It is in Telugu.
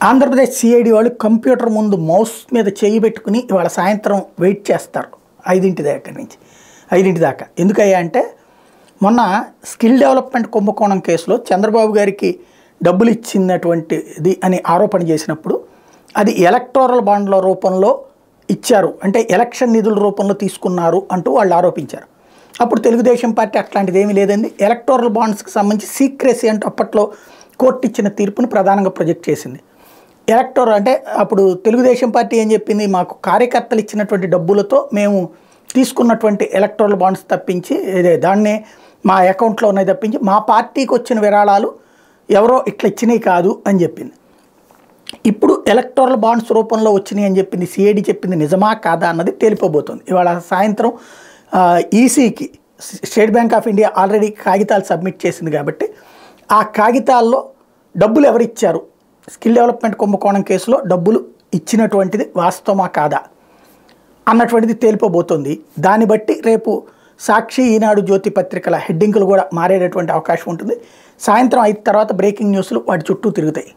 ఆంధ్రప్రదేశ్ సిఐడి వాళ్ళు కంప్యూటర్ ముందు మౌస్ మీద చేయి పెట్టుకుని ఇవాళ సాయంత్రం వెయిట్ చేస్తారు 5 దాకా. ఎందుకయ్యా అంటే మొన్న స్కిల్ డెవలప్మెంట్ కుంభకోణం కేసులో చంద్రబాబు గారికి డబ్బులు ఇచ్చినటువంటిది అని ఆరోపణ చేసినప్పుడు అది ఎలక్టోరల్ బాండ్ల రూపంలో ఇచ్చారు, అంటే ఎలక్షన్ నిధుల రూపంలో తీసుకున్నారు అంటూ వాళ్ళు ఆరోపించారు. అప్పుడు తెలుగుదేశం పార్టీ అట్లాంటిది ఏమీ లేదండి, ఎలక్టోరల్ బాండ్స్కి సంబంధించి సీక్రెసీ అంటూ అప్పట్లో కోర్టు ఇచ్చిన తీర్పుని ప్రధానంగా ప్రొజెక్ట్ చేసింది. అంటే అప్పుడు తెలుగుదేశం పార్టీ ఏం చెప్పింది, మాకు కార్యకర్తలు ఇచ్చినటువంటి డబ్బులతో మేము తీసుకున్నటువంటి ఎలక్టోరల్ బాండ్స్ తప్పించి దాన్నే మా అకౌంట్లో ఉన్నాయి తప్పించి మా పార్టీకి వచ్చిన విరాళాలు ఎవరో ఇట్లా ఇచ్చినాయి కాదు అని చెప్పింది. ఇప్పుడు ఎలక్టోరల్ బాండ్స్ రూపంలో వచ్చినాయి అని చెప్పింది సిఐడి చెప్పింది నిజమా కాదా అన్నది తేలిపోబోతుంది. ఇవాళ సాయంత్రం ఈసీకి State Bank of India already కాగితాలు సబ్మిట్ చేసింది కాబట్టి ఆ కాగితాల్లో డబ్బులు ఎవరిచ్చారు, స్కిల్ డెవలప్మెంట్ కుంభకోణం కేసులో డబ్బులు ఇచ్చినటువంటిది వాస్తవమా కాదా అన్నటువంటిది తేలిపోబోతుంది. దాన్ని బట్టి రేపు సాక్షి, ఈనాడు, జ్యోతి పత్రికల హెడ్డింగ్లు కూడా మారేటటువంటి అవకాశం ఉంటుంది. సాయంత్రం 5 తర్వాత బ్రేకింగ్ న్యూస్లు వాటి చుట్టూ తిరుగుతాయి.